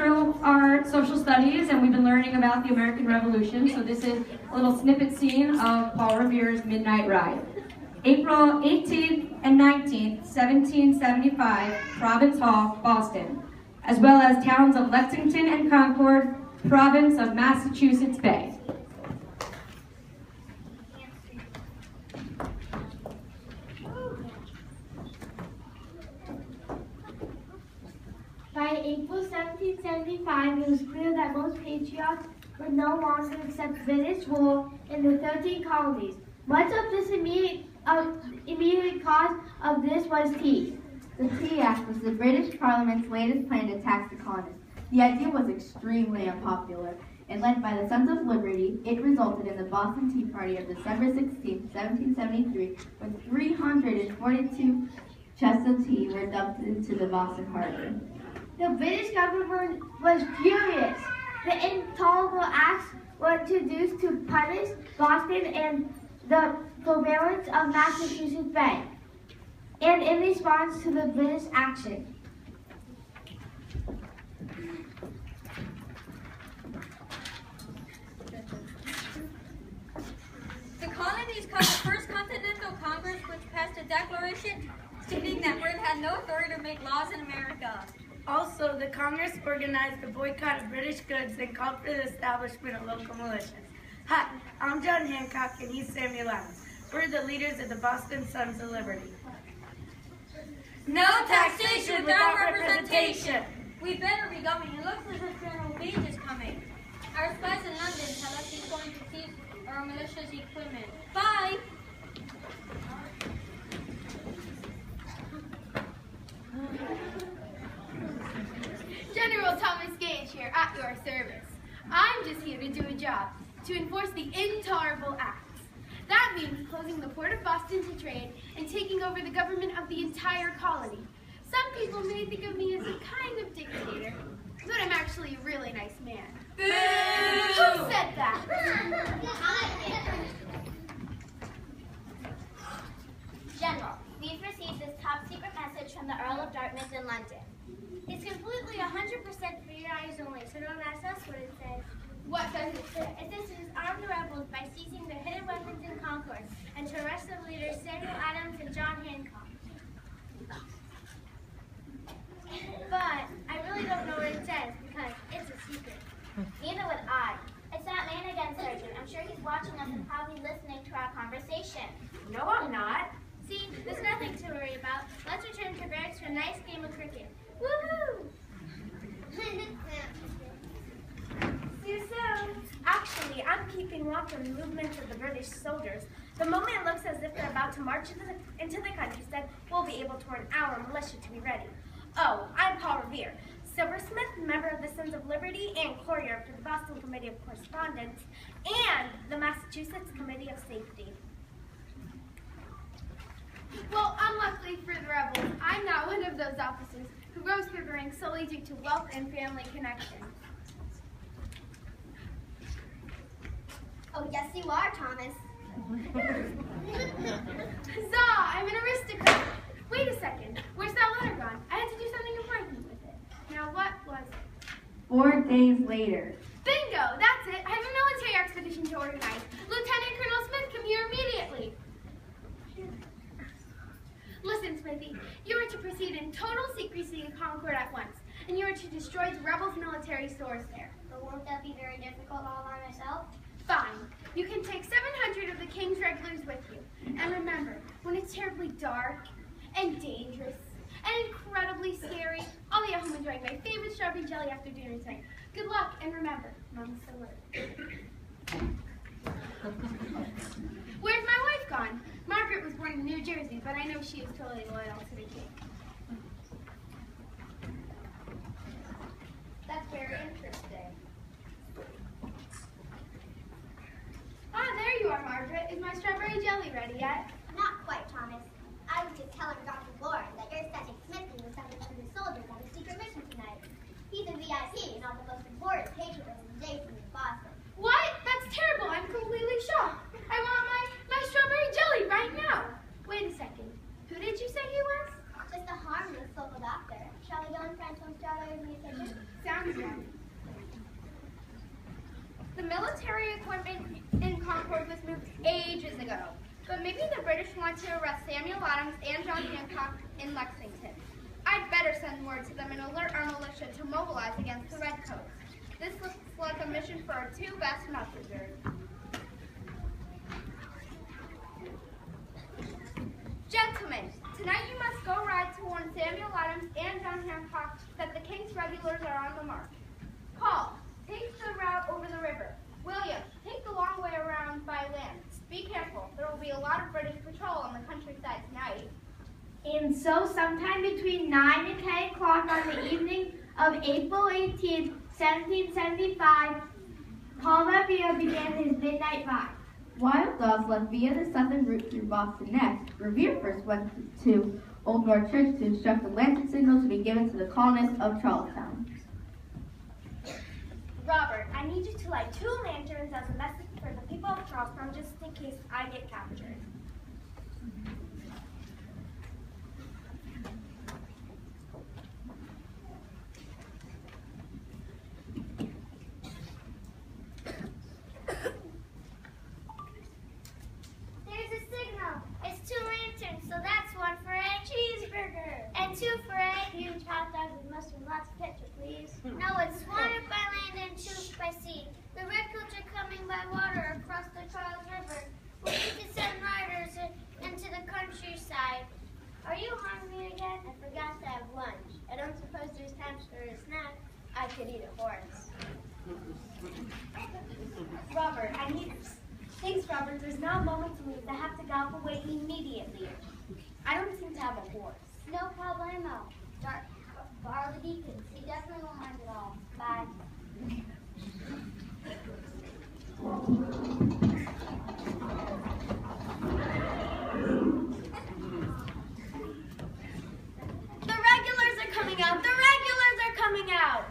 through our social studies and we've been learning about the American Revolution. So this is a little snippet scene of Paul Revere's Midnight Ride. April 18th and 19th, 1775, Province Hall, Boston, as well as towns of Lexington and Concord, province of Massachusetts Bay. By April 1775, it was clear that most patriots would no longer accept British rule in the 13 colonies. Much of this immediate cause of this was tea. The Tea Act was the British Parliament's latest plan to tax the colonists. The idea was extremely unpopular, and led by the Sons of Liberty, it resulted in the Boston Tea Party of December 16, 1773, when 342 chests of tea were dumped into the Boston Harbor. The British government was furious. The intolerable acts were introduced to punish Boston and the province of Massachusetts Bay, and in response to the British action. The colonies called the First Continental Congress, which passed a declaration stating that Britain had no authority to make laws in America. Also, the Congress organized a boycott of British goods and called for the establishment of local militias. Hi, I'm John Hancock and he's Samuel Adams. We're the leaders of the Boston Sons of Liberty. No taxation without representation. We better be going. It looks as if General Beach is coming. Our spies in London tell us he's going to seize our militia's equipment. Bye. General Thomas Gage here at your service. I'm just here to do a job, to enforce the intolerable acts. That means closing the port of Boston to trade and taking over the government of the entire colony. Some people may think of me as a kind of dictator, but I'm actually a really nice man. Boo! Who said that? General, we've received this top secret message from the Earl of Dartmouth in London. It's completely 100% for your eyes only, so don't ask us what it says. What does it say? It says it has armed the rebels by seizing their hidden weapons in Concord and to arrest the leaders Samuel Adams and John Hancock. But I really don't know what it says because it's a secret. Neither would I. It's that man again, Sergeant. I'm sure he's watching us and probably listening to our conversation. No, I'm not. See, there's nothing to worry about. Let's return to barracks for a nice game of cricket. Woohoo! See you soon. Actually, I'm keeping watch on the movements of the British soldiers. The moment it looks as if they're about to march into the countryside, we'll be able to warn our militia to be ready. Oh, I'm Paul Revere, silversmith, member of the Sons of Liberty, and courier for the Boston Committee of Correspondence and the Massachusetts Committee of Safety. Well, unluckily for the rebels, I'm not one of those officers who rose through the ranks solely due to wealth and family connections. Oh, yes you are, Thomas. Huzzah! I'm an aristocrat! Wait a second. Where's that letter gone? I had to do something important with it. Now, what was it? 4 days later. Bingo! That's it! I have a military expedition to organize. Lieutenant Colonel Smith, come here immediately. Listen, Smithy, you are to proceed in total secrecy to Concord at once, and you are to destroy the rebels' military stores there. But won't that be very difficult all by myself? Fine. You can take 700 of the King's regulars with you. And remember, when it's terribly dark and dangerous and incredibly scary, I'll be at home enjoying my favorite strawberry jelly after dinner tonight. Good luck, and remember, Mama's still living. Where's my wife gone? Margaret was born in New Jersey, but I know she is totally loyal to the King. That's very interesting. Ah, there you are, Margaret. Is my strawberry jelly ready yet? Not quite, Thomas. I was just telling Dr. Lauren that you're sending Smithy with 700 soldiers on a secret mission tonight. He's a VIP and on the most important patron organization in Boston. What? That's terrible. I'm completely shocked. I want my strawberry jelly right now. Wait a second. Who did you say he was? Just a harmless local doctor. Shall we go and find some strawberries in the kitchen? Sounds good. but maybe the British want to arrest Samuel Adams and John Hancock in Lexington. I'd better send word to them and alert our militia to mobilize against the Redcoats. This looks like a mission for our two best messengers. Gentlemen, tonight you must go ride to warn Samuel Adams and John Hancock that the King's regulars are on the march. Paul, take the route over the river. William, take the long way around by land. Be careful. There will be a lot of British patrol on the countryside tonight. And so sometime between 9 and 10 o'clock on the evening of April 18th, 1775, Paul Revere began his midnight ride. While Dawes left via the southern route through Boston next, Revere first went to Old North Church to instruct the lantern signals to be given to the colonists of Charlestown. Robert, I need you to light 2 lanterns as a message for the people of Charlestown just in case I get captured. There's a signal. It's 2 lanterns, so that's 1 for a cheeseburger. And 2 for a huge hot dog with mustard and lots of ketchup, please. No, it's 1 by land and 2 by sea. The Redcoats are coming by water across the Charles River. We need to send riders into the countryside. Are you hungry again? I forgot to have lunch. I don't suppose there's time for a snack. I could eat a horse. Robert, I need... Thanks, Robert. There's now a moment to leave. I have to gallop away immediately. I don't seem to have a horse. No problemo. Borrow the deacons. He definitely won't mind at all. Bye. The regulars are coming out! The regulars are coming out!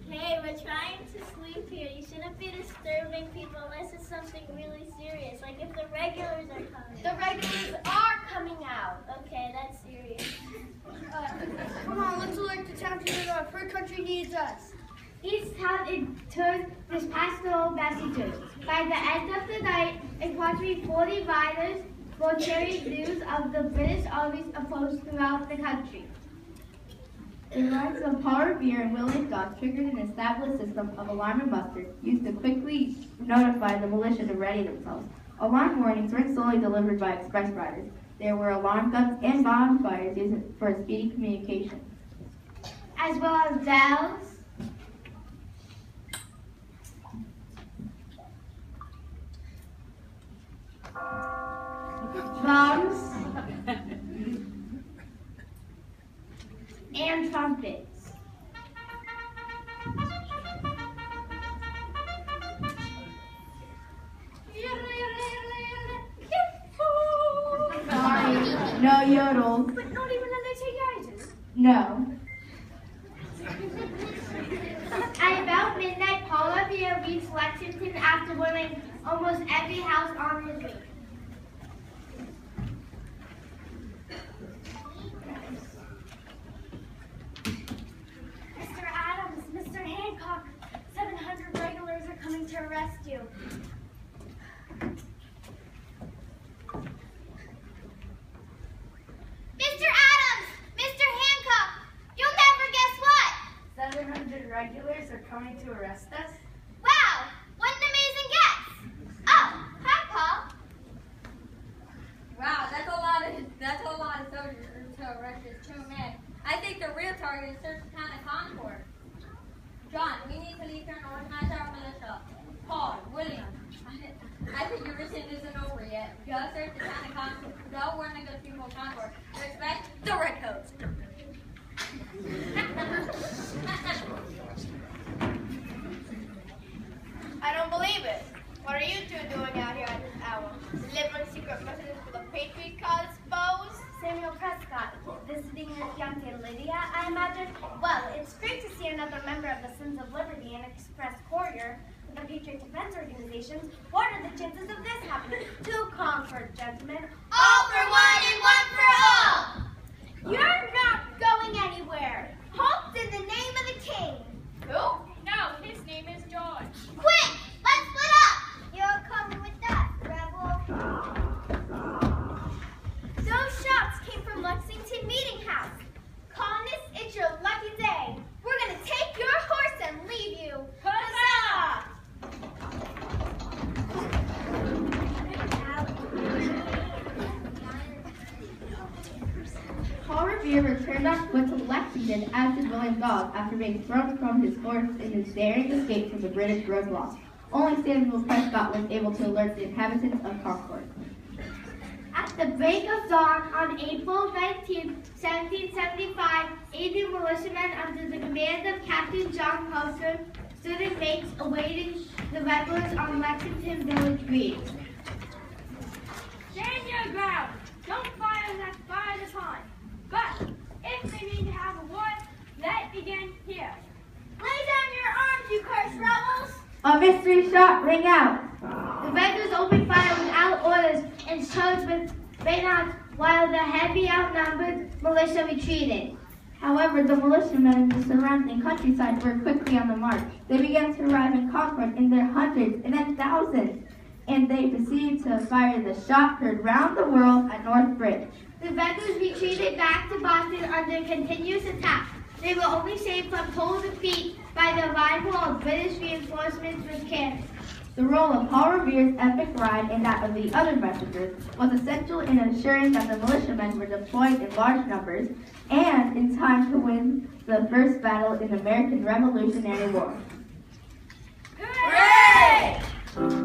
Hey, we're trying to sleep here. You shouldn't be disturbing people unless it's something really serious, like if the regulars are coming. The regulars are coming out! Okay, that's serious. Come on, let's alert the town to the north. Her country needs us. Each town in turn dispatched their own messengers. By the end of the night, approximately 40 riders were carrying news of the British army's approach throughout the country. The rise of Paul Revere and William Dawes triggered an established system of alarm and muster used to quickly notify the militia to ready themselves. Alarm warnings weren't solely delivered by express riders. There were alarm guns and bonfires used for speedy communication. As well as bells, drums, and trumpets. No yodels. But not even Undertaker. No. At about midnight, Paul Revere reached Lexington after winning almost every house on his way. Mr. Adams, Mr. Hancock, 700 regulars are coming to arrest you. Mr. Adams! Mr. Hancock! You'll never guess what! 700 regulars are coming to arrest us? Wow! What an amazing guess! Oh, hi, Paul. Wow, that's a lot of soldiers to arrest this 2 men. I think the real target is search the town of Concord. John, we need to leave here and organize our militia. Paul, William, I think your mission isn't over yet. Just search the town of Concord. They'll warn the good people of Concord to expect the Redcoats. I don't believe it. What are you 2 doing out here at this hour? Delivering secret messages for the Patriot cause foes? Samuel Prescott, visiting your fiancée Lydia, I imagine. Well, it's great to see another member of the Sons of Liberty and Express Courier with the Patriot Defense Organizations. What are the chances of this happening? To Concord, gentlemen. All for one and one for all! You're not going anywhere. Halt in the name of the king. Who? No, his name is George. Quick! Let's split up! Paul Revere returned on foot to Lexington, as did William Dawes, after being thrown from his horse in his daring escape from the British roadblocks. Only Samuel Prescott was able to alert the inhabitants of Concord. At the break of dawn on April 19, 1775, 80 militiamen under the command of Captain John Coulter stood in ranks awaiting the rebels on Lexington Village Green. Stand your ground. Don't fire that fire this time. But if they mean to have a war, let it begin here. Lay down your arms, you cursed rebels! A mystery shot rang out. The rebels opened fire without orders and charged with bayonets while the heavily outnumbered militia retreated. However, the militiamen in the surrounding countryside were quickly on the march. They began to arrive in Concord in their hundreds and then thousands, and they proceeded to fire the shot heard round the world at North Bridge. The rebels retreated back to Boston under continuous attack. They were only saved from total defeat by the arrival of British reinforcements with cannon. The role of Paul Revere's epic ride and that of the other messengers was essential in ensuring that the militiamen were deployed in large numbers and in time to win the first battle in the American Revolutionary War. Hooray!